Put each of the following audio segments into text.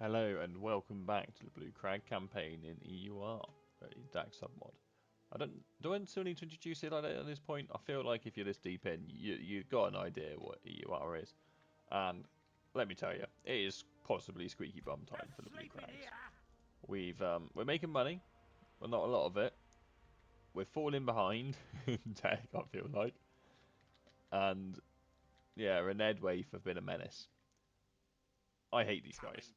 Hello and welcome back to the Blue Crag campaign in EUR, DAC submod. Do I still need to introduce it like that at this point? I feel like if you're this deep in, you've got an idea what EUR is. And let me tell you, it is possibly squeaky bum time for the Blue Crags. We're making money, but not a lot of it. We're falling behind in tech, I feel like. And yeah, Enedwaith have been a menace. I hate these guys.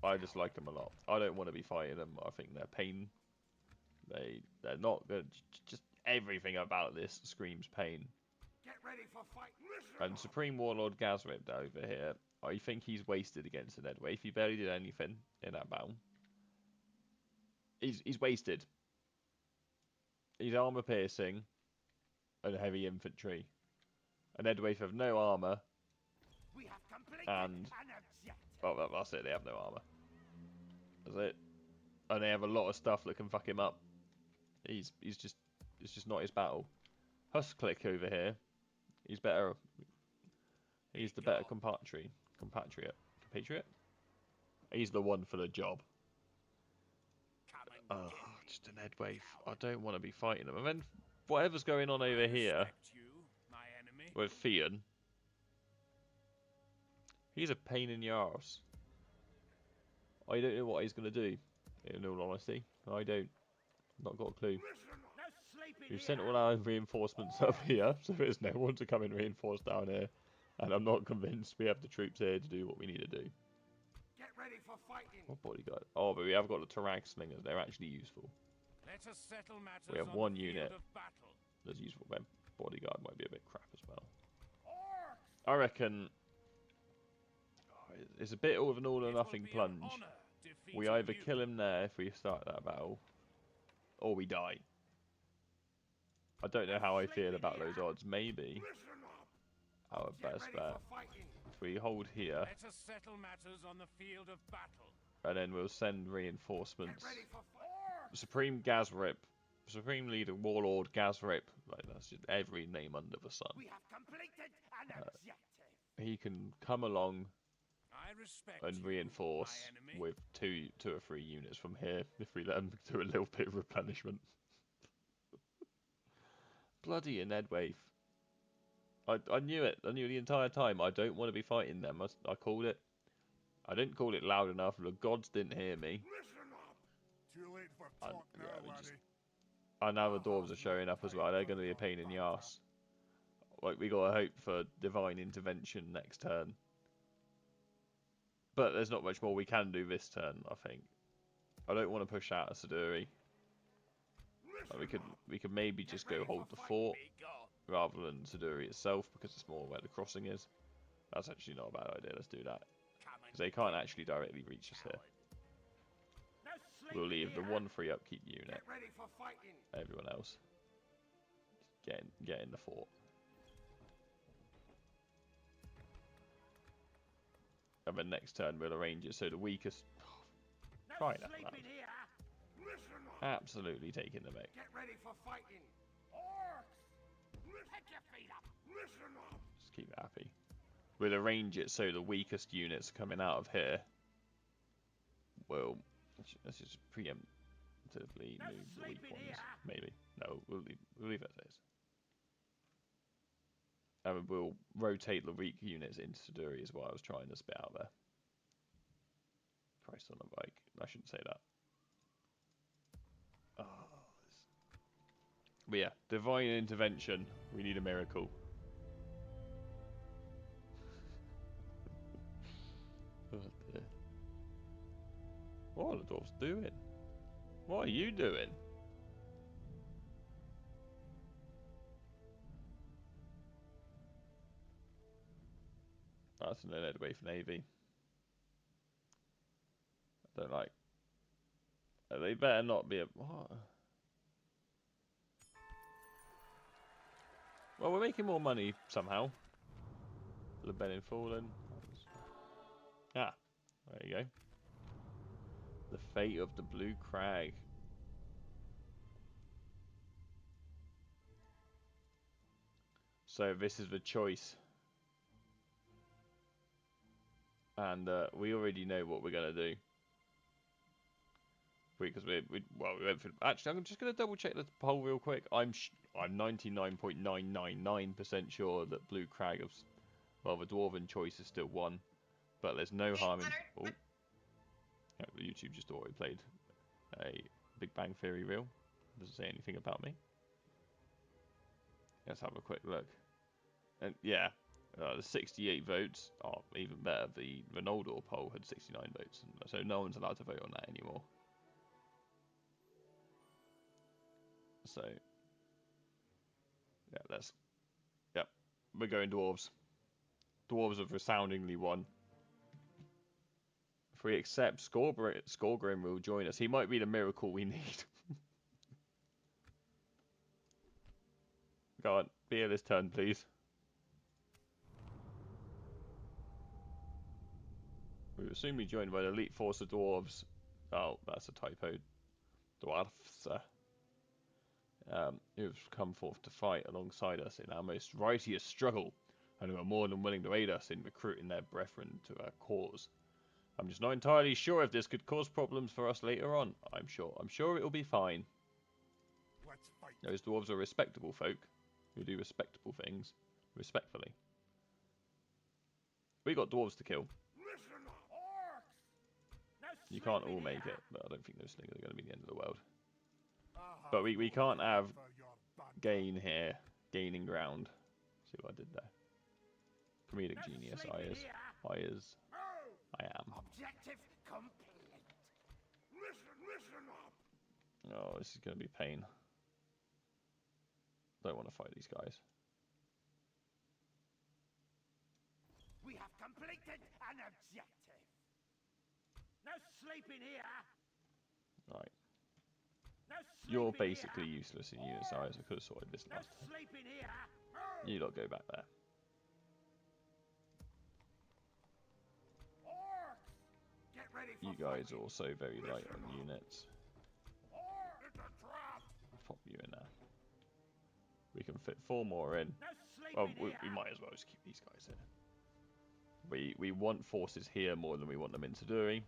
I just like them a lot. I don't want to be fighting them. I think they're pain. They're not good. Just everything about this screams pain. Get ready for fight. And Supreme Warlord Gazrib over here, I think he's wasted against Enedwaith. He barely did anything in that battle. He's wasted. He's armor piercing and heavy infantry. Enedwaith have no armor. We have completed And an objective. well, that's it. They have no armor. That's it. And they have a lot of stuff that can fuck him up. He's just it's just not his battle. Husklick over here. He's better. He's the better compatriot. He's the one for the job. Oh, just an Enedwaith. I don't want to be fighting him. And then whatever's going on over here with Theon, he's a pain in the arse. I don't know what he's going to do, in all honesty. I don't. I've not got a clue. We've sent all our reinforcements up here, so there's no one to come and reinforce down here. And I'm not convinced we have the troops here to do what we need to do. Get ready for fighting. What bodyguard? Oh, but we have got the Tarag slingers. They're actually useful. Let us settle matters We have on one the field unit of battle. that's useful. Then bodyguard might be a bit crap as well. Orcs. I reckon it's a bit of an all or nothing plunge. We either kill him there if we start that battle, or we die. I don't know how I feel about those odds. Maybe our best bet if we hold here, Let us settle matters on the field of battle. and then we'll send reinforcements. Ready for fight. Supreme Gazrip, Supreme Leader Warlord Gazrip, like that's just every name under the sun. We have completed an objective. He can come along I respect and you, reinforce my enemy. with two or three units from here if we let him do a little bit of replenishment. Bloody Enedwaith. I knew it. I knew the entire time. I don't want to be fighting them. I called it. I didn't call it loud enough. The gods didn't hear me. Listen up. Too late for And, talk yeah, now, we laddie. just... And now the dwarves are showing up as well. They're going to be a pain in the arse. Like, we got to hope for divine intervention next turn. But there's not much more we can do this turn, I think. I don't want to push out a Siduri. Like, we could maybe just go hold the fort rather than Siduri itself because it's more where the crossing is. That's actually not a bad idea. Let's do that because they can't actually directly reach us here. We'll leave the 1-3 upkeep unit. Get ready for fighting. Everyone else, get in the fort. And then next turn we'll arrange it so the weakest. Try that. Absolutely taking the mic. Get ready for fighting. Orcs. Pick your feet up. Listen up. Just keep it happy. We'll arrange it so the weakest units coming out of here will. Let's just preemptively move the weak ones. Maybe. No, we'll leave it as is. And we'll rotate the weak units into Siduri is what I was trying to spit out there. Christ on a bike. I shouldn't say that. Oh, but yeah, divine intervention. We need a miracle. Oh dear. What are the dwarves doing? What are you doing? That's an Enedwaith navy. I don't like. They better not be a. What? Well, we're making more money somehow. Lebanon fallen. Ah, there you go. The fate of the Blue Crag. So this is the choice. and we already know what we're gonna do. Because we went for. Actually, I'm just gonna double check the poll real quick. I'm 99.999% sure that Blue Crag of the Dwarven choice is still won, but there's no harm in. Oh, yeah, YouTube just auto played a Big Bang Theory reel. Doesn't say anything about me. Let's have a quick look. And yeah, the 68 votes are even better. The Ronaldo poll had 69 votes, so no one's allowed to vote on that anymore. So yeah, yep, we're going Dwarves. Dwarves have resoundingly won. If we accept Skorgrim will join us. He might be the miracle we need. Go on, be here this turn, please. We will soon be joined by the elite force of dwarves. Oh, that's a typo. Dwarves. Who have come forth to fight alongside us in our most righteous struggle, and who are more than willing to aid us in recruiting their brethren to our cause. I'm just not entirely sure if this could cause problems for us later on. I'm sure it will be fine. Let's fight. Those dwarves are respectable folk who do respectable things respectfully. We got dwarves to kill. Listen up, orcs! No You can't all sleeping make here. it, but I don't think those slingers are going to be the end of the world. But we can't have gain here, gaining ground. See what I did there? Comedic No genius, sleeping here. I am. Objective complete. Listen up. Oh, this is going to be pain. Don't want to fight these guys. We have completed an objective. No sleeping here. Right. No You're sleeping basically here. useless in unit size. I could have sorted this No last time. sleeping here. You lot go back there. Orcs! Get ready for You guys are fighting. also very light on units. It's a trap. Pop you in there. We can fit 4 more in. No sleeping Well, here. we might as well just keep these guys here. We want forces here more than we want them in Taduri.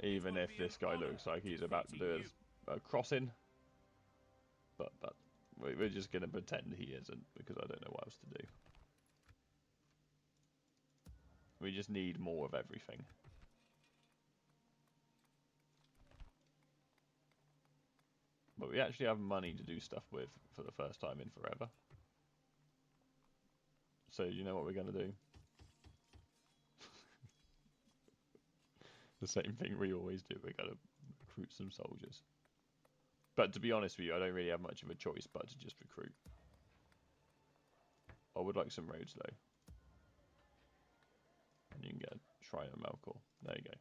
Even if this guy looks like he's about to do a crossing. But we're just going to pretend he isn't, because I don't know what else to do. We just need more of everything. But we actually have money to do stuff with for the first time in forever. So you know what we're going to do? The same thing we always do. We're going to recruit some soldiers. But to be honest with you, I don't really have much of a choice but to just recruit. I would like some roads though. And you can get a Shrine of Melkor. There you go.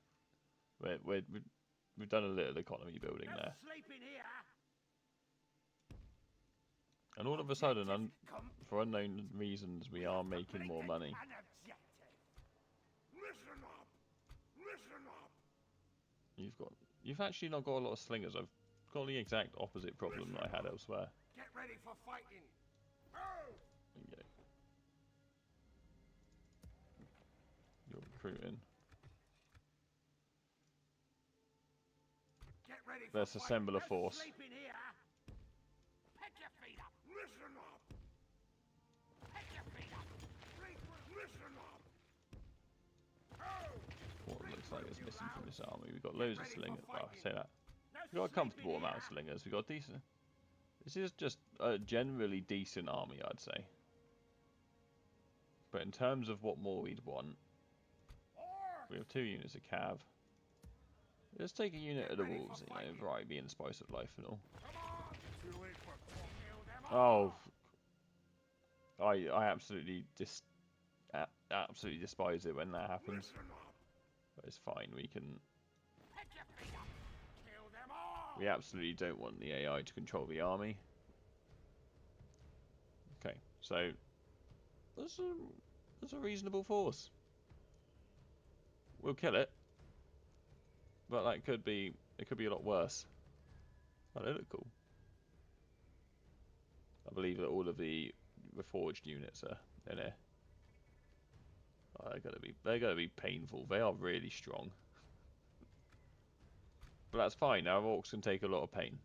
We've done a little economy building No there. sleeping here. And all of a sudden, for unknown reasons, we are making more money. An objective. Listen up. Listen up. You've actually not got a lot of slingers. I've got the exact opposite problem that I had elsewhere. Get ready for fighting. There you go. You're recruiting. Get ready for Let's assemble a fighting. force. No sleeping here. Pick your feet up. Listen up. Pick your feet up. Listen up. What looks like is missing from this army. We've got loads of slingers. Well, I say that. We've got a comfortable amount of slingers. We've got decent. This is just a generally decent army, I'd say. But in terms of what more we'd want, we have 2 units of cav. Let's take a unit of the wolves, you know, variety and spice of life and all. Oh, I absolutely despise it when that happens. But it's fine. We absolutely don't want the AI to control the army. Okay, so that's a reasonable force. We'll kill it, but it could be a lot worse. Oh, they look cool. I believe that all of the reforged units are in here. Oh, they're gonna be painful. They are really strong. But that's fine. Our orcs can take a lot of pain.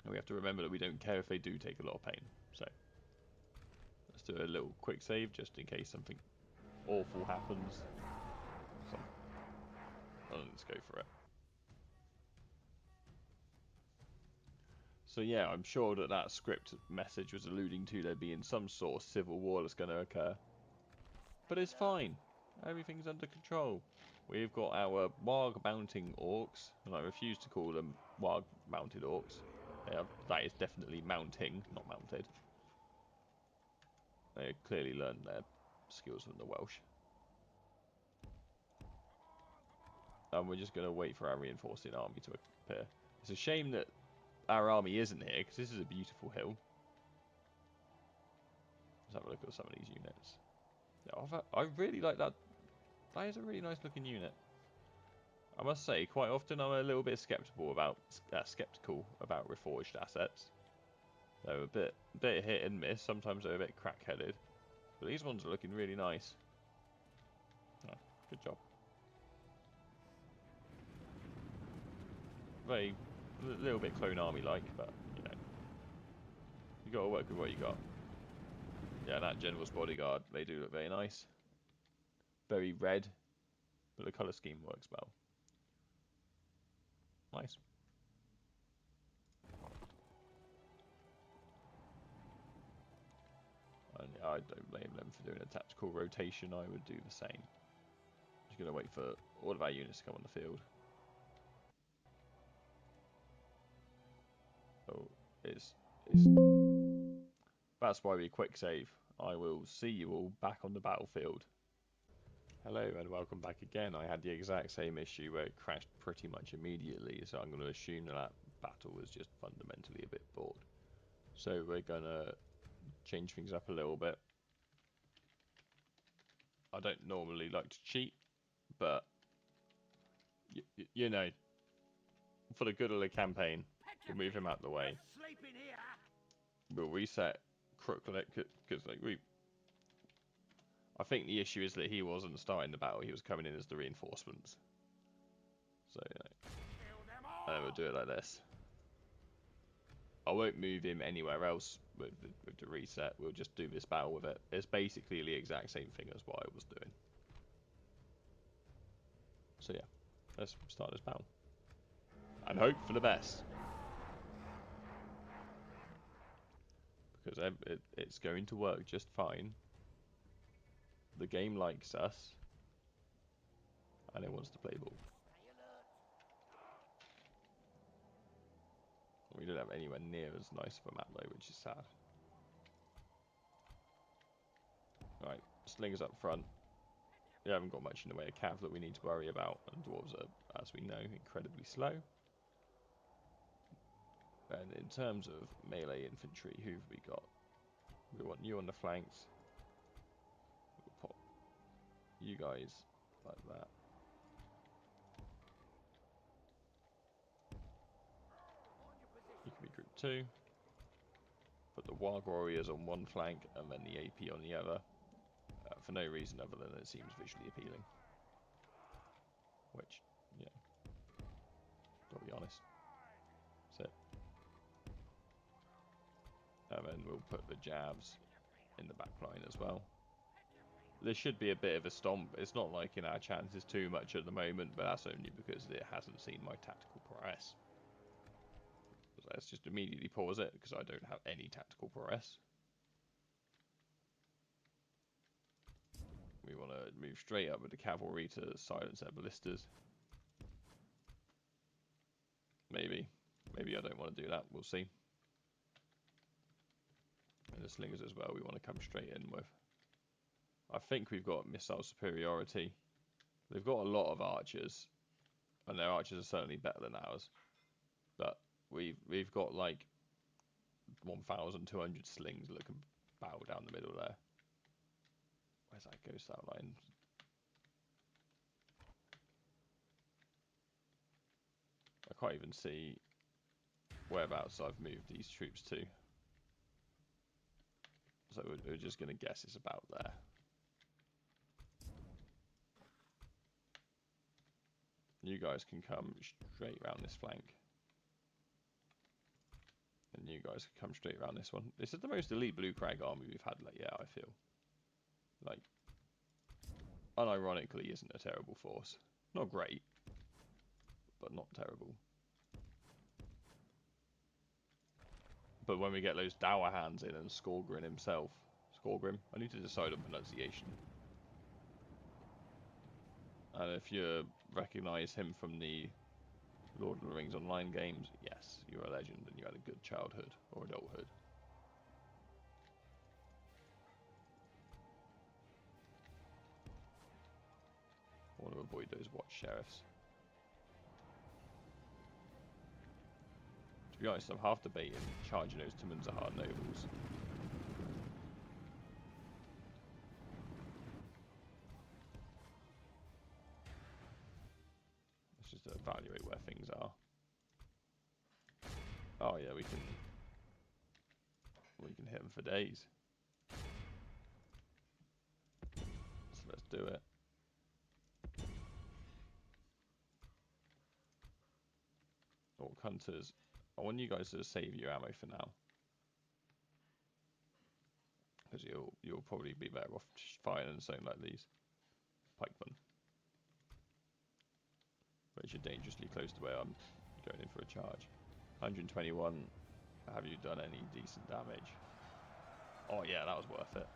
And we have to remember that we don't care if they do take a lot of pain. So let's do a little quick save just in case something awful happens. Let's go for it. So yeah, I'm sure that that script message was alluding to there being some sort of civil war that's going to occur. But it's fine. Everything's under control. We've got our warg mounting orcs, and I refuse to call them warg mounted orcs. That is definitely mounting, not mounted. They clearly learned their skills from the Welsh. And we're just going to wait for our reinforcing army to appear. It's a shame that our army isn't here, because this is a beautiful hill. Let's have a look at some of these units. Yeah, I really like that. That is a really nice looking unit. I must say, quite often I'm a little bit skeptical about reforged assets. They're a bit hit and miss. Sometimes they're a bit crack-headed, but these ones are looking really nice. Oh, good job. Very a little bit clone army like, but you know, you got to work with what you got. Yeah, that general's bodyguard, they do look very nice. Very red, but the colour scheme works well. Nice. And I don't blame them for doing a tactical rotation. I would do the same. Just going to wait for all of our units to come on the field. Oh, that's why we quick save. I will see you all back on the battlefield. Hello and welcome back again. I had the exact same issue where it crashed pretty much immediately, so I'm going to assume that battle was just fundamentally a bit bored. So we're going to change things up a little bit. I don't normally like to cheat, but you know, for the good of the campaign, we'll move him out of the way. We'll reset Crooklet because like I think the issue is that he wasn't starting the battle; he was coming in as the reinforcements. So and then we'll do it like this. I won't move him anywhere else with the reset. We'll just do this battle with it. It's basically the exact same thing as what I was doing. So yeah, let's start this battle and hope for the best. Because it's going to work just fine. The game likes us, and it wants to play ball. We don't have anywhere near as nice of a map though, which is sad. Right, slingers up front. We haven't got much in the way of cav that we need to worry about, and dwarves are, as we know, incredibly slow. And in terms of melee infantry, who've we got? We want you on the flanks. We'll pop you guys like that. You can be group 2. Put the Warg Warriors on one flank and then the AP on the other. For no reason other than it seems visually appealing. Which, yeah, gotta be honest. That's it. And then we'll put the jabs in the back line as well. There should be a bit of a stomp. It's not like in our chances too much at the moment, but that's only because it hasn't seen my tactical prowess. So let's just immediately pause it because I don't have any tactical prowess. We want to move straight up with the cavalry to silence their ballistas. Maybe I don't want to do that. We'll see. And the slingers as well. We want to come straight in with. I think we've got missile superiority. They've got a lot of archers, and their archers are certainly better than ours. But we've got like 1,200 slings that can bow down the middle there. Where's that ghost outline? I can't even see whereabouts I've moved these troops to. So we're just going to guess it's about there. You guys can come straight round this flank. And you guys can come straight round this one. This is the most elite blue crag army we've had, like, yeah, I feel. Like, unironically isn't a terrible force. Not great, but not terrible. But when we get those Dower hands in and Skorgrim himself. Skorgrim? I need to decide on pronunciation. And if you recognise him from the Lord of the Rings online games, yes, you're a legend and you had a good childhood or adulthood. I want to avoid those watch sheriffs. To be honest, I'm half debating charging those Tumunzahar nobles. Let's just evaluate where things are. Oh yeah, we can hit them for days. So let's do it. Orc hunters. I want you guys to save your ammo for now, because you'll probably be better off firing something like these pikemen. But you're dangerously close to where I'm going in for a charge. 121. Have you done any decent damage? Oh yeah, that was worth it.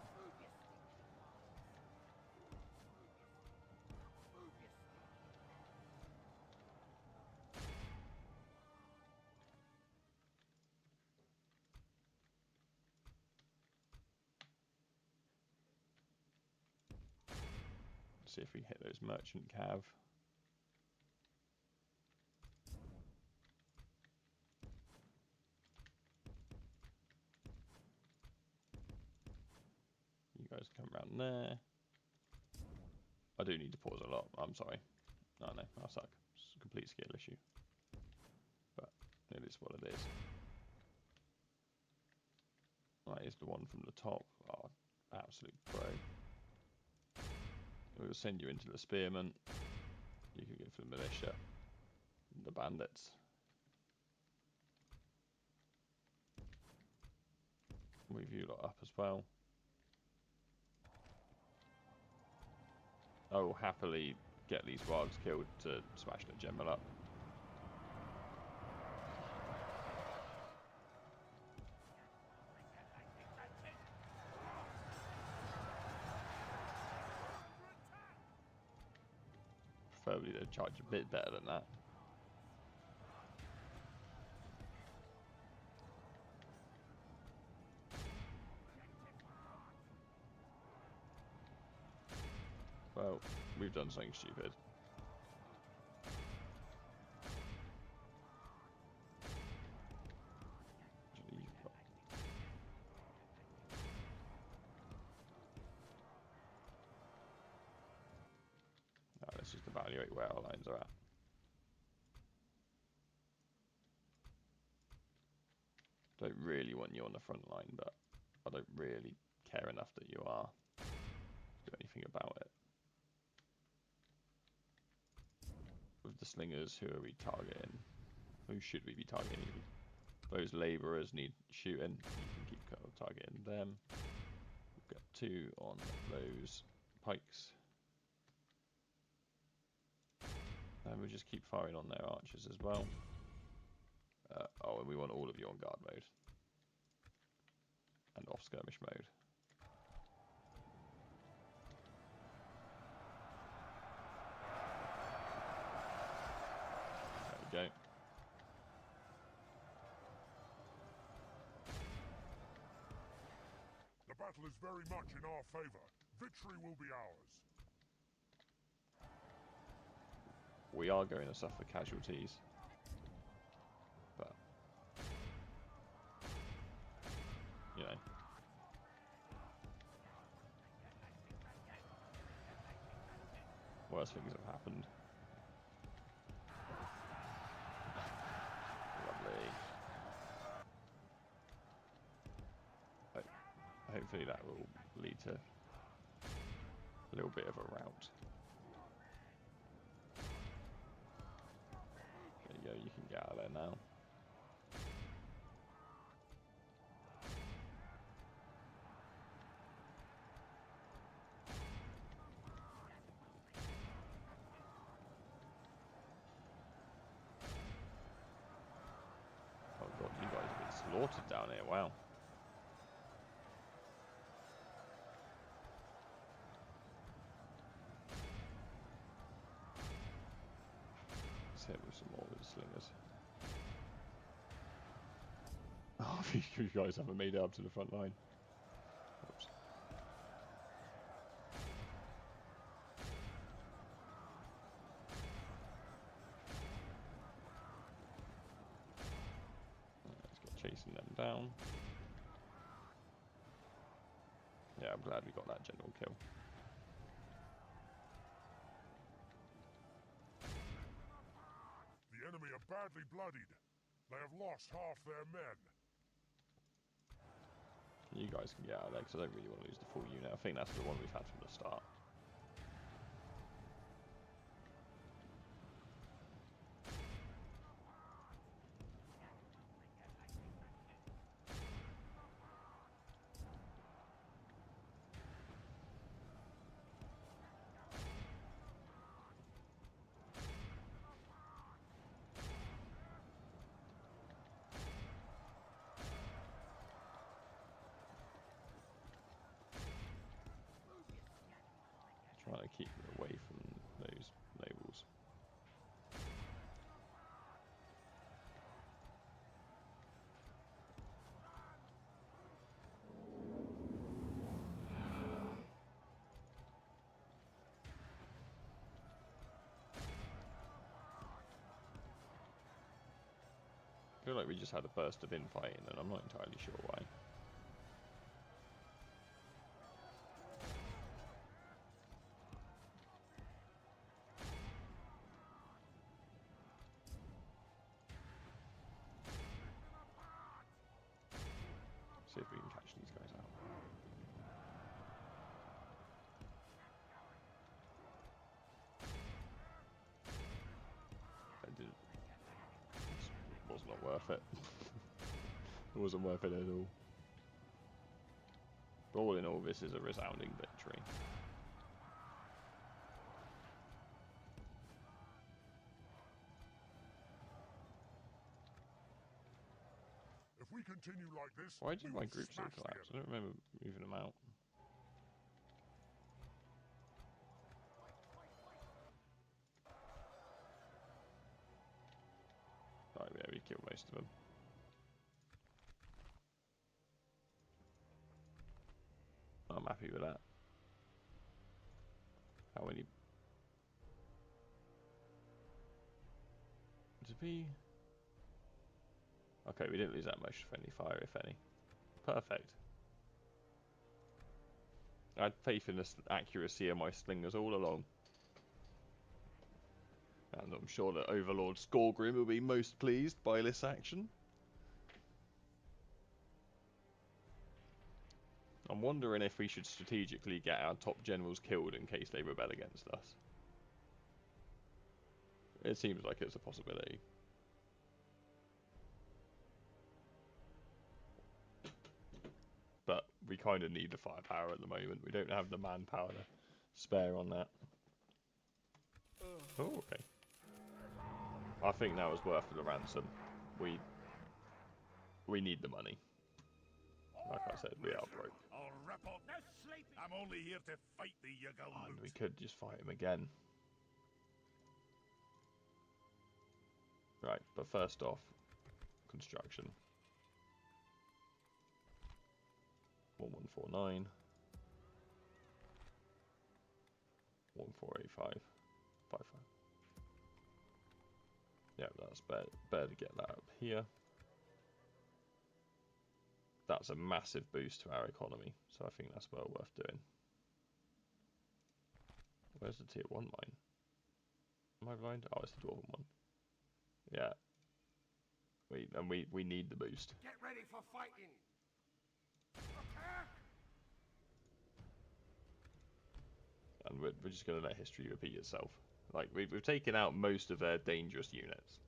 See if we hit those merchant cav. You guys come around there. I do need to pause a lot. I'm sorry. No, I suck. It's a complete skill issue. But it is what it is. That is the one from the top. Oh, absolute pro. We'll send you into the spearmen. You can go for the militia. The bandits. Move you lot up as well. I will happily get these wargs killed to smash the general up. Preferably they'd charge a bit better than that. Well, we've done something stupid. Now let's just evaluate where our lines are at. Don't really want you on the front line, but I don't really care enough that you are to do anything about it. With the slingers, who are we targeting? Who should we be targeting even? Those labourers need shooting. You can keep targeting them. We've got 2 on those pikes. And we'll just keep firing on their archers as well. Oh, and we want all of you on guard mode. And off skirmish mode. There we go. The battle is very much in our favour. Victory will be ours. We are going to suffer casualties. But, you know. Worse things have happened. Lovely. Hopefully that will lead to a little bit of a rout. There you go, you can get out of there now. Oh god, you guys have been slaughtered down here, wow. Let's hit with some more with the slingers. Oh, you guys haven't made it up to the front line. Oops. Let's get chasing them down. Yeah, I'm glad we got that general kill. The enemy are badly bloodied. They have lost half their men. You guys can get out of there because I don't really want to lose the full unit. I think that's the one we've had from the start. Trying to keep them away from those nobles. I feel like we just had a burst of infighting and I'm not entirely sure why. See if we can catch these guys out. I did. It was not worth it. It wasn't worth it at all. But all in all, this is a resounding victory. If we continue like this, Why did we my will groups all smash the collapse? I enemy. don't remember moving them out. Right, yeah, we killed most of them. I'm happy with that. How many? Did we? Okay, we didn't lose that much friendly fire, if any. Perfect. I had faith in the accuracy of my slingers all along. And I'm sure that Overlord Skorgrim will be most pleased by this action. I'm wondering if we should strategically get our top generals killed in case they rebel against us. It seems like it's a possibility. But we kind of need the firepower at the moment. We don't have the manpower to spare on that. Oh, okay. I think that was worth the ransom. We need the money. Like I said, we are broke. I'll wrap up. No sleeping. I'm only here to fight the Yagaloot. And we could just fight him again. Right, but first off, construction. 1149. 1485. 55. Yeah, that's better to get that up here. That's a massive boost to our economy, so I think that's well worth doing. Where's the tier 1 mine? Am I blind? Oh, it's the Dwarven one. Yeah. We need the boost. Get ready for fighting. Attack! and we're just going to let history repeat itself. Like, we've taken out most of their dangerous units.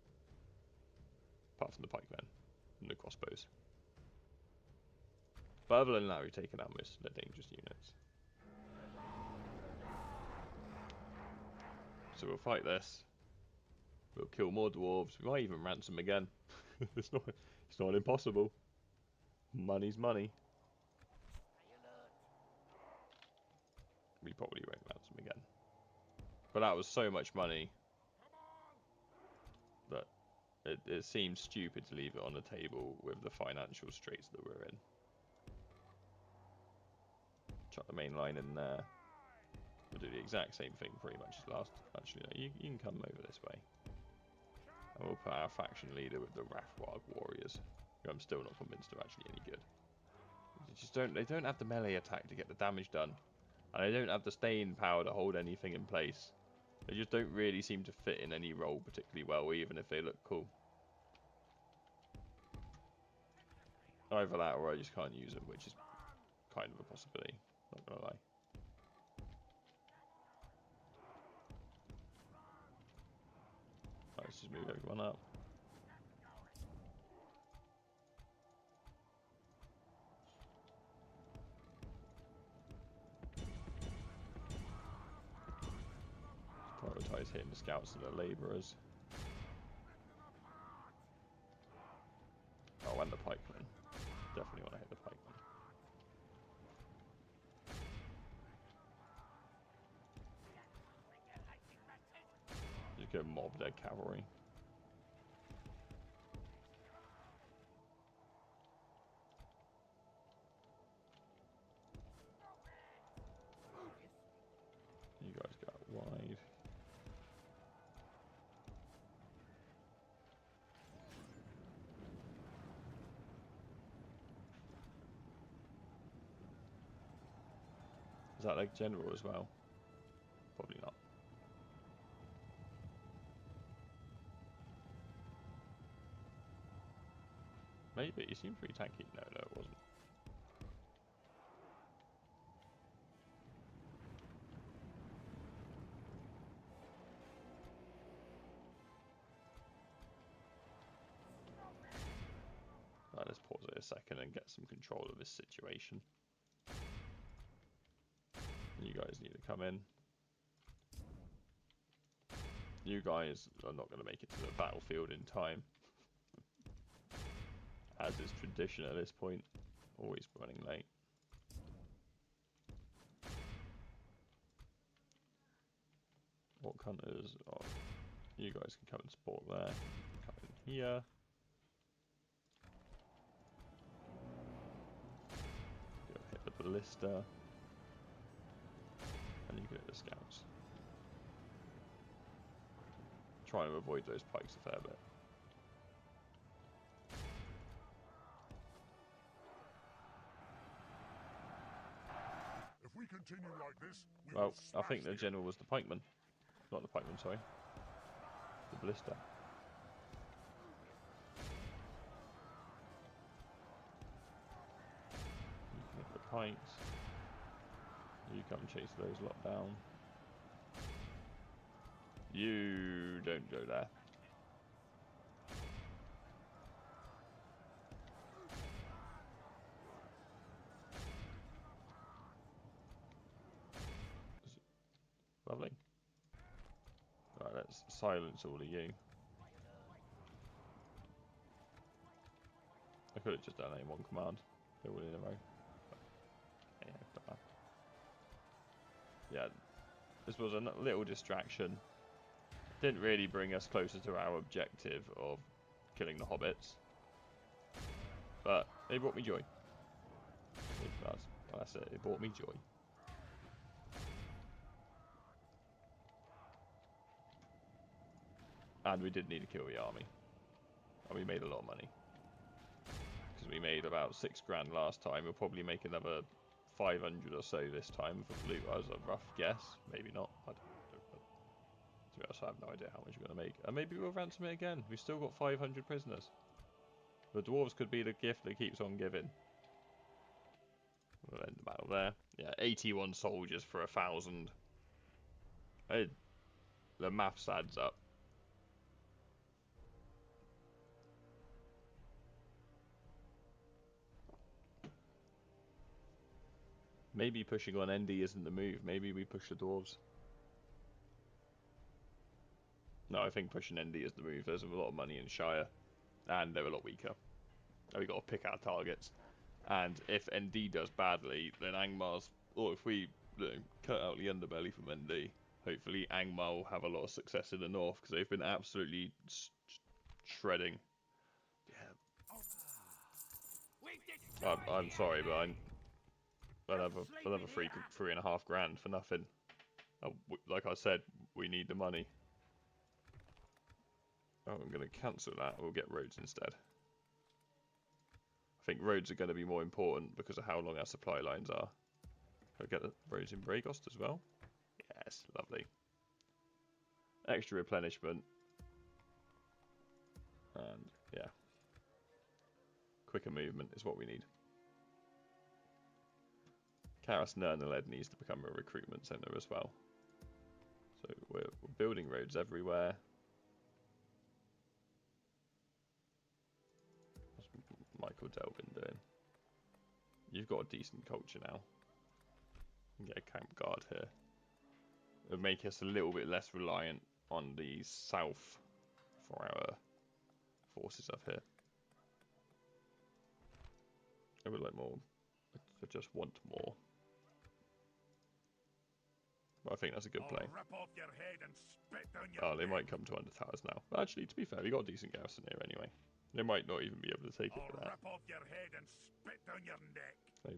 Apart from the pikemen and the crossbows. But other than that, we've taken out most of their dangerous units. So we'll fight this. We'll kill more dwarves. We might even ransom again. it's not impossible. Money's money. We probably won't ransom again. But that was so much money that it seems stupid to leave it on the table with the financial straits that we're in. Chuck the main line in there. We'll do the exact same thing pretty much as last. Actually, no, you can come over this way. And we'll put our faction leader with the Wrathwag warriors, who I'm still not convinced are actually any good. They don't have the melee attack to get the damage done. And they don't have the staying power to hold anything in place. They just don't really seem to fit in any role particularly well, even if they look cool. Either that or I just can't use them, which is kind of a possibility, not gonna lie. Right, let's just move everyone up. Prioritise hitting the scouts and the labourers. Oh, and the pikemen. Definitely want to hit the pikemen. Just go mob their cavalry. You guys go out wide. Is that like general as well? Probably not. Maybe. He seemed pretty tanky. No, it wasn't. Right, let's pause it a second and get some control of this situation. You guys need to come in. You guys are not going to make it to the battlefield in time. As is tradition at this point. Always running late. What hunters? Oh, you guys can come and support there. You can come in here. Go hit the ballista. And you can hit the scouts. Trying to avoid those pikes a fair bit. If we continue like this, Well, I think the general was the pikeman. Not the pikeman, sorry. The ballista. You can hit the pikes. You come chase those lot down. You don't go there. Lovely. Right, let's silence all of you. I could have just done it in one command. They're all in a row. But, yeah, don't matter. Yeah, this was a little distraction. Didn't really bring us closer to our objective of killing the hobbits. But it brought me joy. That's it. It brought me joy. And we did need to kill the army. And we made a lot of money. Because we made about 6 grand last time. We'll probably make another 500 or so this time for loot as a rough guess. Maybe not. I don't know. To be honest, I have no idea how much we're going to make. And maybe we'll ransom it again. We've still got 500 prisoners. The dwarves could be the gift that keeps on giving. We'll end the battle there. Yeah, 81 soldiers for 1,000. The maths adds up. Maybe pushing on ND isn't the move. Maybe we push the Dwarves. No, I think pushing ND is the move. There's a lot of money in Shire, and they're a lot weaker. And we got to pick our targets. And if ND does badly, then Angmar's, or if we cut out the underbelly from ND, hopefully Angmar will have a lot of success in the north because they've been absolutely shredding. Yeah. I'm sorry, but another 3.5 grand for nothing. Like I said, we need the money. Oh, I'm going to cancel that. We'll get roads instead. I think roads are going to be more important because of how long our supply lines are. I'll get the roads in Bragost as well. Yes, lovely. Extra replenishment. And yeah. Quicker movement is what we need. Karas Nernaled needs to become a recruitment centre as well. So we're building roads everywhere. What's Michael Delvin doing? You've got a decent culture now. You can get a camp guard here. It'll make us a little bit less reliant on the south for our forces up here. I would like more. I just want more. But I think that's a good play. Oh, they might come to under towers now. But actually, to be fair, we got a decent garrison here anyway. They might not even be able to take it for that.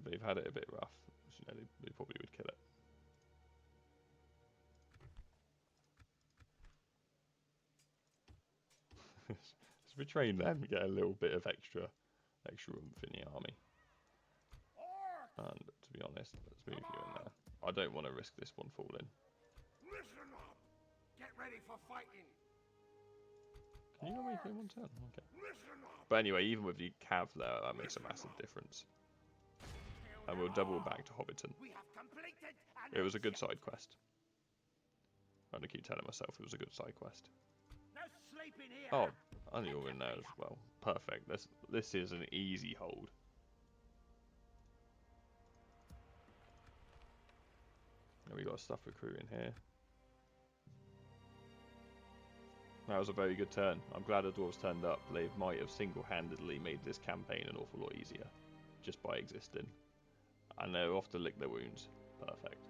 They've had it a bit rough. So, you know, they probably would kill it. As we train them, we get a little bit of extra oomph in the army. And to be honest, let's move you in there. I don't want to risk this one falling. Listen up. Get ready for fighting. Can you not make it in one turn? Okay. Listen up. But anyway, even with the cav there, that makes a massive difference. And we'll double back to Hobbiton. We have completed It was a good side quest. I'm gonna keep telling myself it was a good side quest. No sleeping here. Oh, and you're in there as well. Perfect. This is an easy hold. And we got a stuff recruit in here. That was a very good turn. I'm glad the Dwarves turned up. They might have single-handedly made this campaign an awful lot easier, just by existing. And they're off to lick their wounds. Perfect.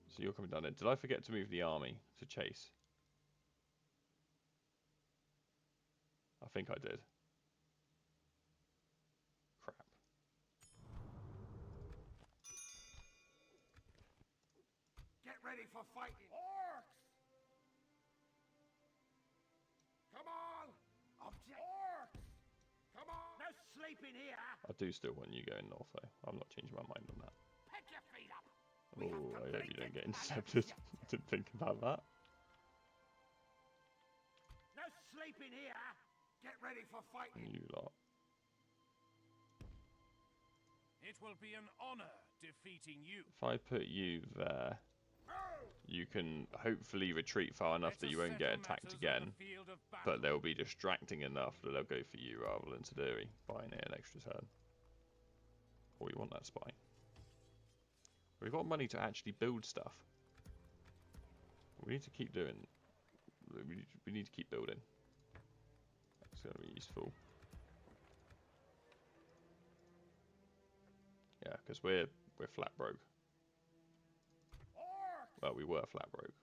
So you're coming down there. Did I forget to move the army to chase? I think I did. Crap. Get ready for fighting. Orcs. Come on. Orcs. Come on. No sleeping here. I do still want you going north though. I'm not changing my mind on that. Pick your feet up. Oh, I hope you don't get intercepted. Didn't think about that. No sleeping here. Get ready for fighting. You lot. It will be an honor defeating you. If I put you there, you can hopefully retreat far enough that you won't get attacked again. But they'll be distracting enough that they'll go for you rather than Siduri, buying it an extra turn. Or you want that spy. We've got money to actually build stuff. We need to keep doing. We need to keep building. That's going to be useful. Yeah, because we're flat broke. Well, we were flat broke.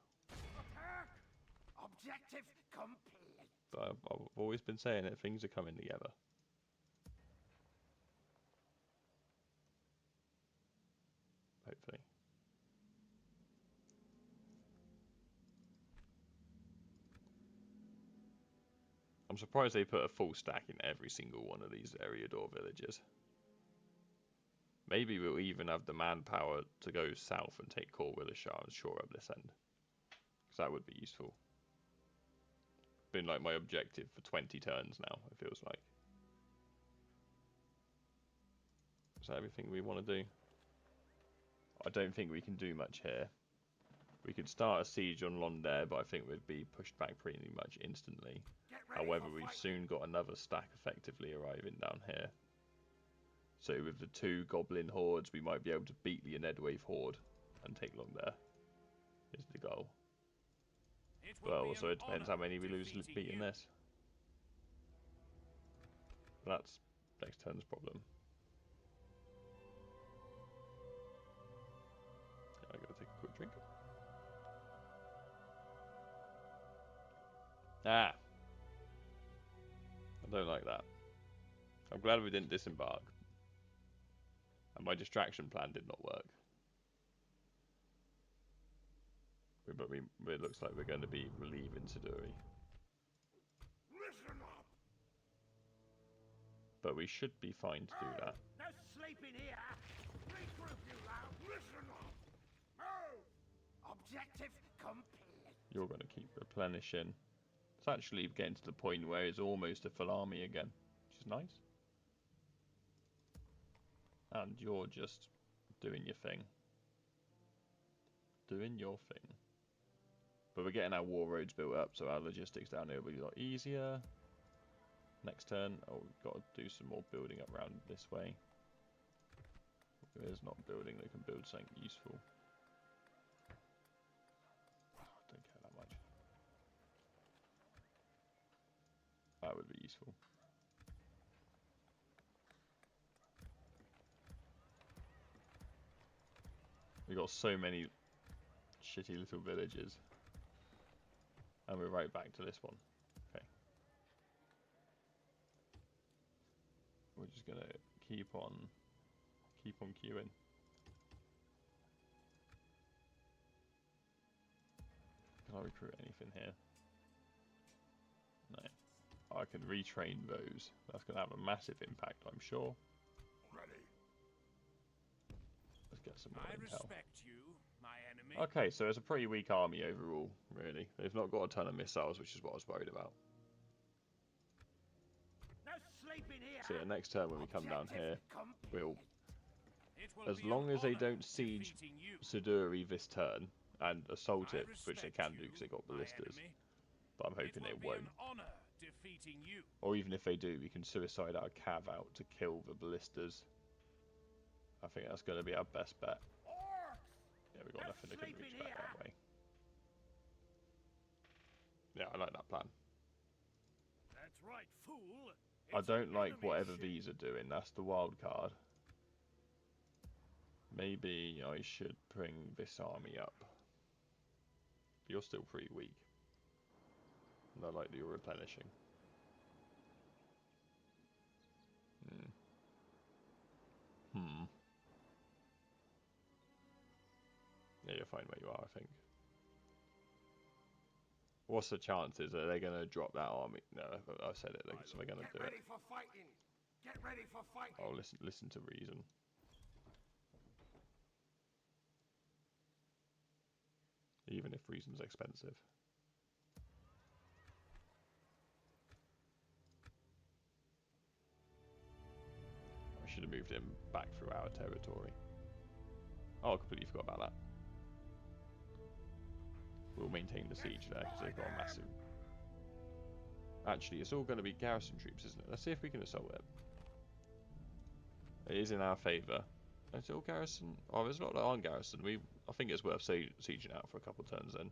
Objective complete. But I've always been saying that things are coming together. Hopefully. I'm surprised they put a full stack in every single one of these Eriador villages. Maybe we'll even have the manpower to go south and take Corwillishire and shore up this end. Because that would be useful. Been like my objective for 20 turns now, it feels like. Is that everything we want to do? I don't think we can do much here. We could start a siege on Londair, but I think we'd be pushed back pretty much instantly. However, we've soon got another stack effectively arriving down here. So with the 2 goblin hordes, we might be able to beat the Enedwaith horde and take Londair. Is the goal. Well, also it depends how many we lose beating this. That's next turn's problem. I gotta take a quick drink. Ah! I don't like that. I'm glad we didn't disembark. And my distraction plan did not work. But it looks like we're going to be relieving Siduri. Listen up. But we should be fine to do that. No sleeping here. Regroup, you loud. Listen up. Move. Objective complete. You're going to keep replenishing. It's actually getting to the point where it's almost a full army again, which is nice. And you're just doing your thing. Doing your thing. But we're getting our war roads built up, so our logistics down here will be a lot easier. Next turn, oh, we've got to do some more building up around this way. There's not building that can build something useful. Oh, I don't care that much. That would be useful. We got so many shitty little villages. And we're right back to this one. Okay. We're just gonna keep on queuing. Can I recruit anything here? No. I can retrain those. That's gonna have a massive impact, I'm sure. Ready. Let's get some more I intel. respect you, my enemy. Okay, so it's a pretty weak army overall, really. They've not got a ton of missiles, which is what I was worried about. No sleeping here. So yeah, next turn when we come down here, we'll, It will as be long an as they honor don't siege defeating you. Siduri this turn and assault I it, which they respect can do you, because they got my ballistas, enemy. but I'm hoping they It will be won't. an honor defeating you. Or even if they do, we can suicide our cav out to kill the ballistas. I think that's going to be our best bet. Orcs. Yeah, we've got No nothing that can sleeping reach back here. that way. Yeah, I like that plan. That's right, fool. I It's don't an like enemy whatever ship. these are doing. That's the wild card. Maybe I should bring this army up. You're still pretty weak. And I like that you're replenishing. Yeah, you're fine where you are, I think. What's the chances that they're going to drop that army? No, I said it. So they're going to do it. Get ready for fighting. Get ready for fighting. Oh, listen to reason. Even if reason's expensive. I should have moved him back through our territory. Oh, I completely forgot about that. We'll maintain the siege there because they've got a massive... Actually, it's all going to be garrison troops, isn't it? Let's see if we can assault it. It is in our favour. Is it all garrison? Oh, there's a lot that aren't garrison. I think it's worth sieging out for a couple turns then.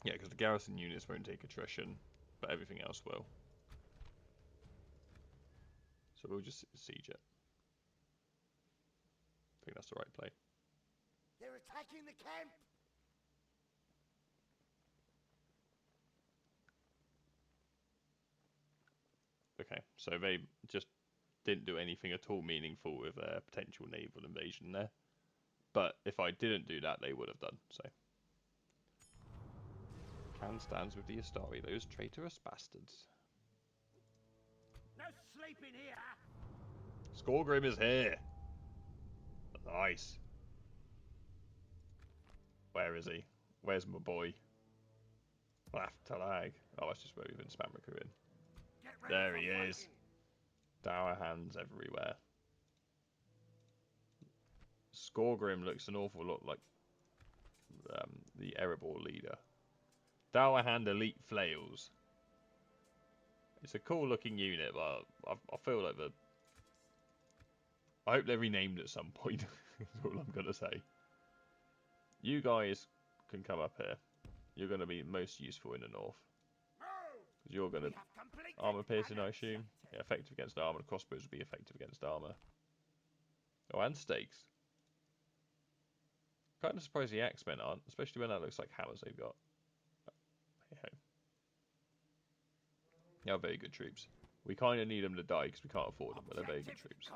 Yeah, because the garrison units won't take attrition, but everything else will. So we'll just siege it. I think that's the right play. They're attacking the camp. Okay, so they just didn't do anything at all meaningful with their potential naval invasion there. But if I didn't do that, they would have done, so. Can stands with the Astari, those traitorous bastards. No sleeping here. Skorgrim is here! Nice. Where is he? Where's my boy? Talag. Oh, that's just where we've been spam recruiting. Get ready There for he fighting. is. Dour hands everywhere. Skorgrim looks an awful lot like the Erebor leader. Dowerhand Elite Flails. It's a cool looking unit, but I feel like I hope they're renamed at some point. That's all I'm going to say. You guys can come up here. You're going to be most useful in the north. Because you're going to... Armour piercing, I assume. Yeah, effective against armour. The crossbows will be effective against armour. Oh, and stakes. Kind of surprised the Axemen aren't, especially when that looks like hammers they've got. Hey-ho. They are very good troops. We kind of need them to die because we can't afford them, but they're very good troops.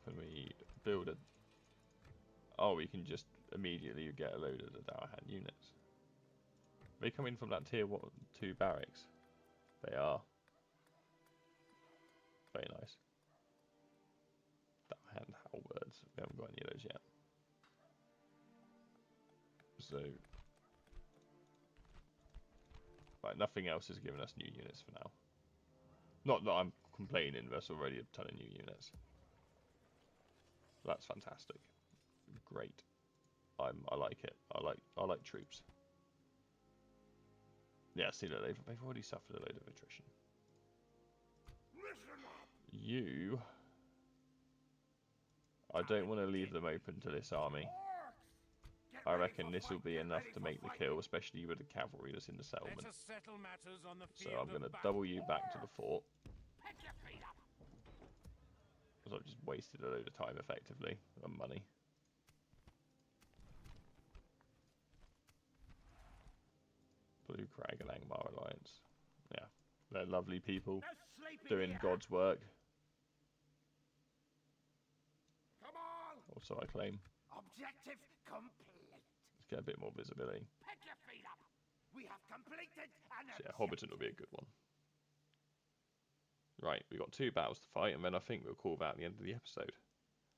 Can we build a... Oh, we can just immediately get a load of the Dowerhand units. They come in from that tier 2 barracks. They are. Very nice. Dowerhand halberds. We haven't got any of those yet. So... Like, nothing else has given us new units for now. Not that I'm complaining, there's already a ton of new units. That's fantastic. Great. I like it. I like troops. Yeah, see that they've already suffered a load of attrition. You... I don't want to leave them open to this army. I reckon this will be enough to make the kill, especially with the cavalry that's in the settlement. So I'm going to double you back to the fort. Because I've just wasted a load of time effectively, and money. Blue Crag and Angmar Alliance. Yeah, they're lovely people, doing God's work. Come on! Also, I claim. Objective complete. Let's get a bit more visibility. Pick your feet up. We have completed an So yeah, Hobbiton will be a good one. Right, we've got 2 battles to fight, and then I think we'll call that the end of the episode.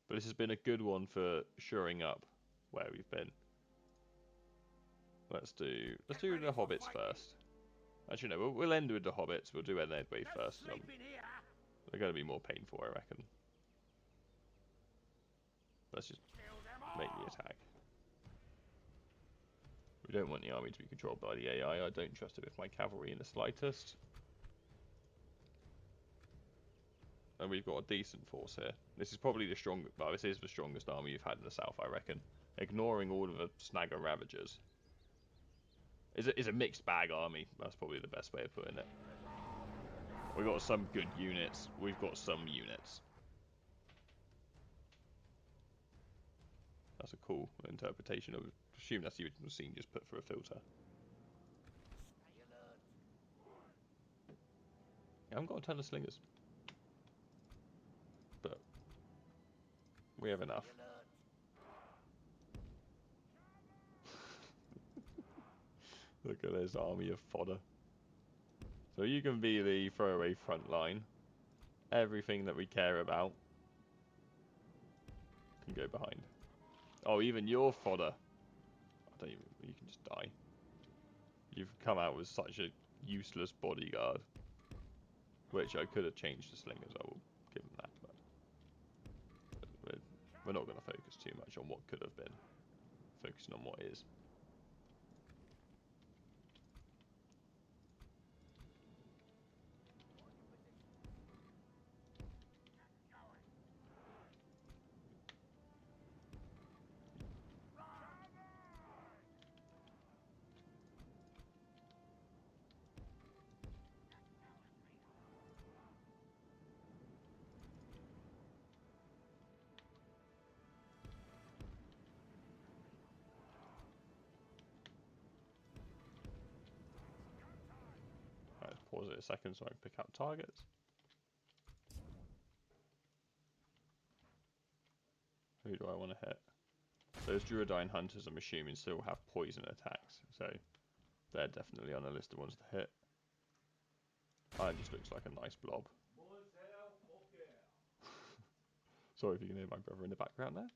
But this has been a good one for shoring up where we've been. Let's do the Hobbits first. Actually, no, we'll end with the Hobbits. We'll do Enedwaith first. They're going to be more painful, I reckon. Let's just make the attack. We don't want the army to be controlled by the AI. I don't trust it with my cavalry in the slightest. And we've got a decent force here. This is probably the strongest. Well, this is the strongest army you've had in the south, I reckon. Ignoring all of the Snagger Ravagers. It's a mixed bag army. That's probably the best way of putting it. We've got some good units. We've got some units. That's a cool interpretation of. Assume that's the original scene just put through a filter. Yeah, I haven't got a ton of slingers. But we have enough. Look at this army of fodder. So you can be the throwaway front line. Everything that we care about can go behind. Oh, even your fodder. I don't even. You can just die. You've come out with such a useless bodyguard. Which I could have changed to slingers. I will give them that. But we're not going to focus too much on what could have been. Focusing on what is. Pause it a second so I can pick up targets. Who do I want to hit? Those Druidine Hunters, I'm assuming, still have poison attacks, so they're definitely on the list of ones to hit. It just looks like a nice blob. Sorry if you can hear my brother in the background there.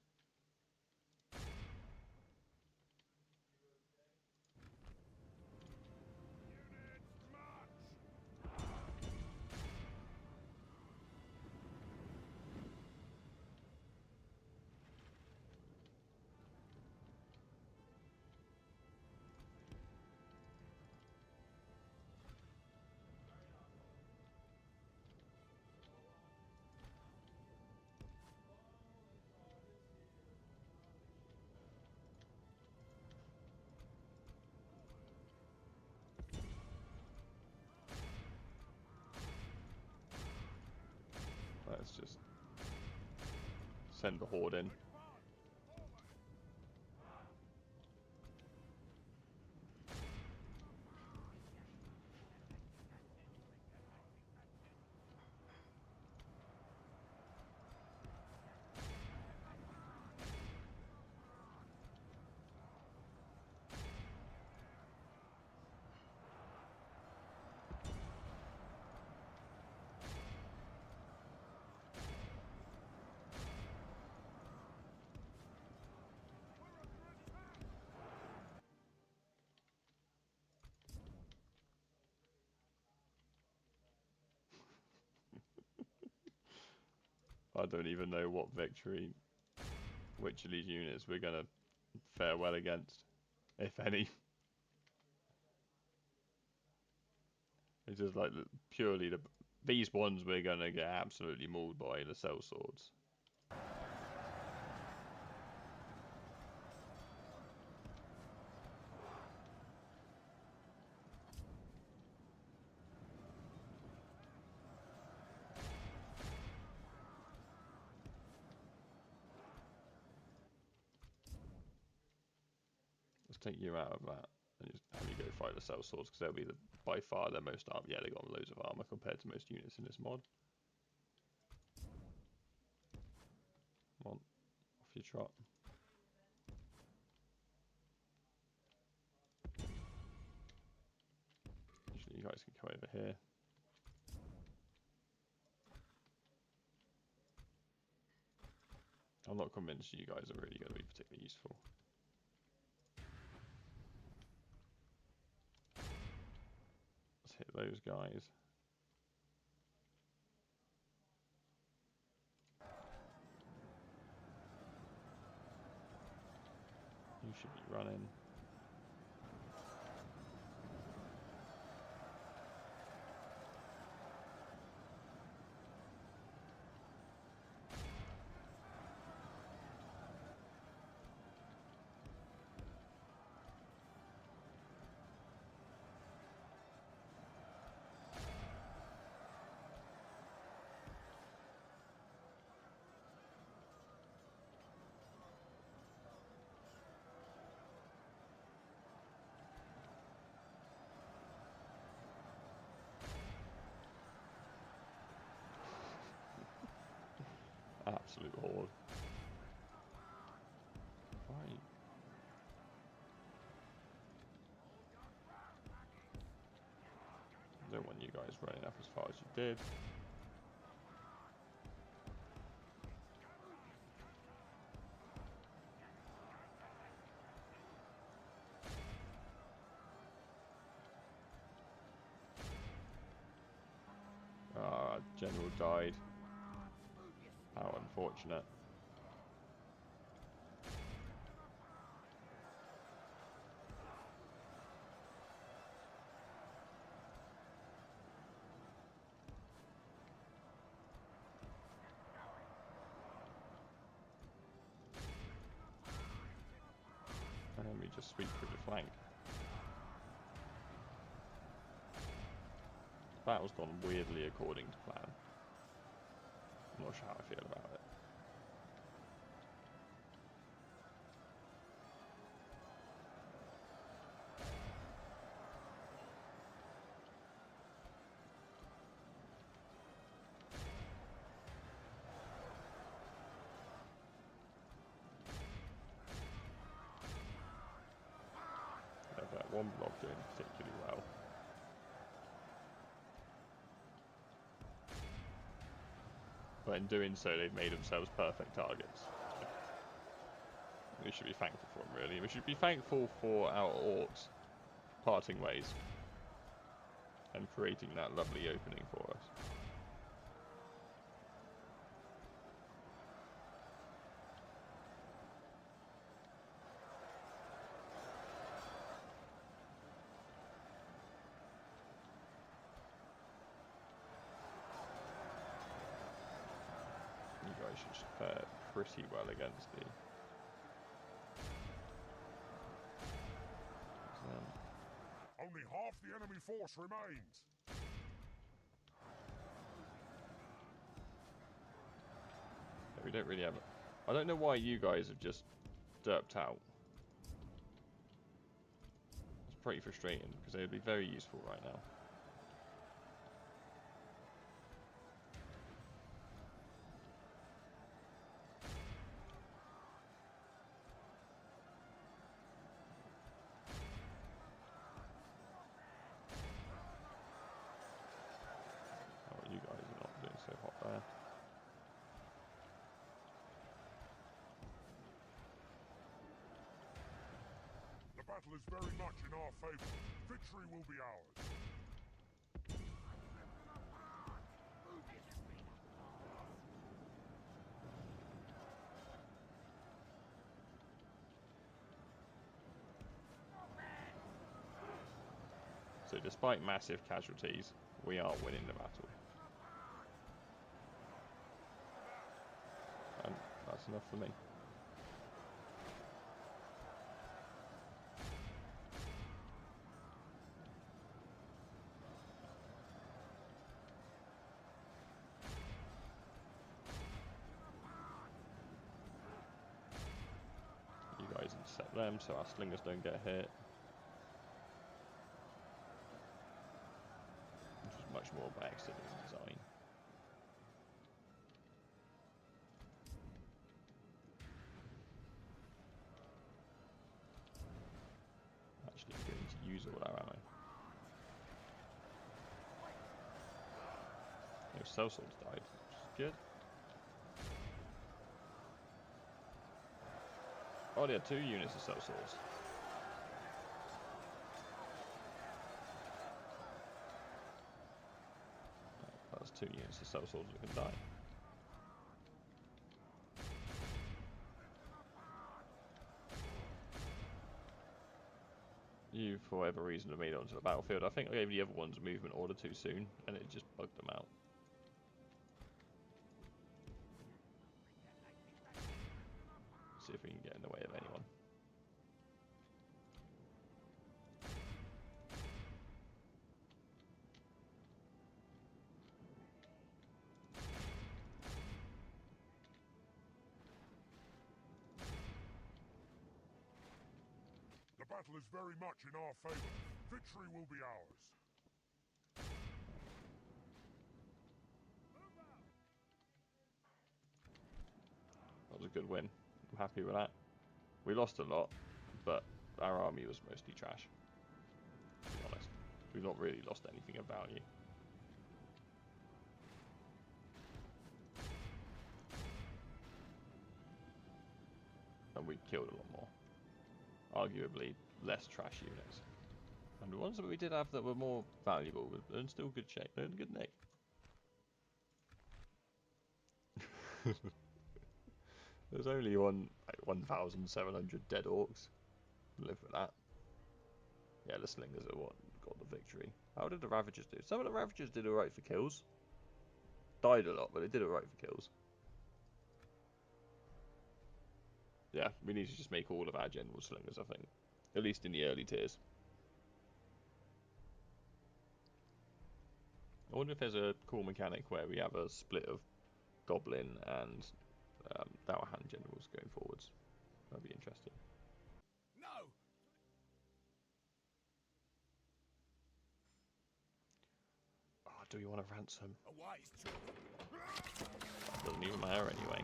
just send the horde in. I don't even know what victory, which of these units we're going to fare well against, if any. It's just like purely these ones we're going to get absolutely mauled by the cell swords. Let's take you out of that and just have you go fight the cell swords, because they'll be by far their most armor. Yeah, they got loads of armor compared to most units in this mod. Come on, off you trot. Usually you guys can come over here. I'm not convinced you guys are really going to be particularly useful. Let's hit those guys. You should be running. Absolute horde. Right. Don't want you guys running up as far as you did. Ah, General died. How unfortunate. And then we just sweep through the flank. Battle's gone weirdly according to plan. I'm not sure how I feel about it. That one block doing particularly well. But in doing so, they've made themselves perfect targets. We should be thankful for them, really. We should be thankful for our orcs parting ways and creating that lovely opening for us. You guys should fare pretty well against the... Only half the enemy force remains. We don't really have... I don't know why you guys have just derped out. It's pretty frustrating, because they would be very useful right now. Oh, you guys are not doing so hot there. The battle is very much in our favour. Victory will be ours. So despite massive casualties, we are winning the battle. And that's enough for me. You guys intercept them so our slingers don't get hit. Which is much more by accident design. Actually beginning to use all our ammo. No cell swords died, which is good. Oh, they had 2 units of cell swords. That's 2 units of cell swords that can die. You, for whatever reason, have made it onto the battlefield. I think I gave the other ones a movement order too soon, and it just bugged them out. See if we can get in the way of anyone. The battle is very much in our favour. Victory will be ours. That was a good win. I'm happy with that. We lost a lot, but our army was mostly trash. To be honest, we've not really lost anything of value. And we killed a lot more. Arguably less trash units. And the ones that we did have that were more valuable were in still good shape. They're in good nick. There's only 1,700 dead orcs. Live with that. Yeah, the slingers are what got the victory. How did the ravagers do? Some of the ravagers did alright for kills. Died a lot, but they did alright for kills. Yeah, we need to just make all of our general slingers, I think. At least in the early tiers. I wonder if there's a cool mechanic where we have a split of Goblin and Dour Hand generals going forwards. That'd be interesting. No! Oh, do we want to ransom? A wise choice. Doesn't even matter anyway.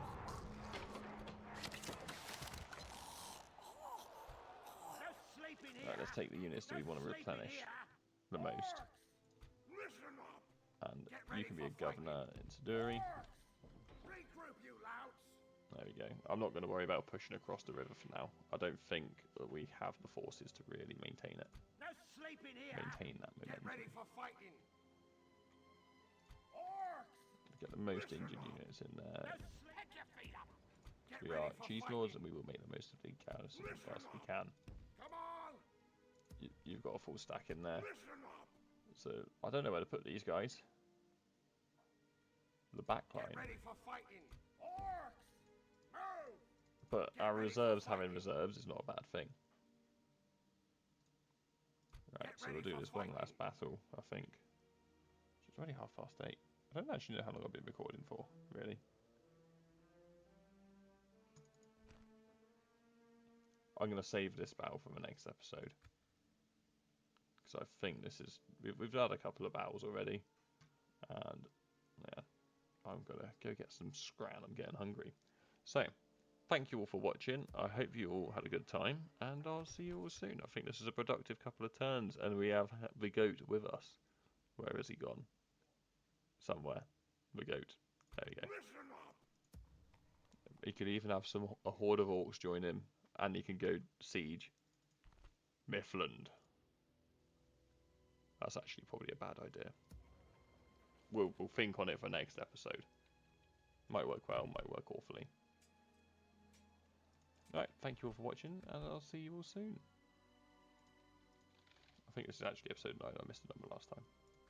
Right, let's take the units that we want to replenish the most. Listen up. And you can be a governor in Siduri. Regroup, you louts. There we go. I'm not going to worry about pushing across the river for now. I don't think that we have the forces to really maintain it. No sleeping here. Maintain that Get momentum. ready for fighting. Orcs. Get the most injured units in there. Head your feet up. Get We ready are for cheese fighting. lords, and we will make the most of the garrison as best we can. Come on. You've got a full stack in there. Listen up. So I don't know where to put these guys. The back Get line. ready for fighting. Orcs. Move. But Get our ready for reserves having fighting. reserves is not a bad thing. Right, Get so we'll ready do for this one fighting. last battle, I think. It's already 8:30. I don't actually know how long I've been recording for, really. I'm going to save this battle for the next episode. Because I think this is... We've had a couple of battles already. And, yeah, I'm going to go get some scran. I'm getting hungry. So, thank you all for watching. I hope you all had a good time. And I'll see you all soon. I think this is a productive couple of turns. And we have the goat with us. Where has he gone? Somewhere. The goat. There we go. Listen up! He could even have a horde of orcs join him. And he can go siege Miffland. That's actually probably a bad idea. We'll think on it for next episode. Might work well, might work awfully. Alright, thank you all for watching, and I'll see you all soon. I think this is actually episode 9, I missed the number last time.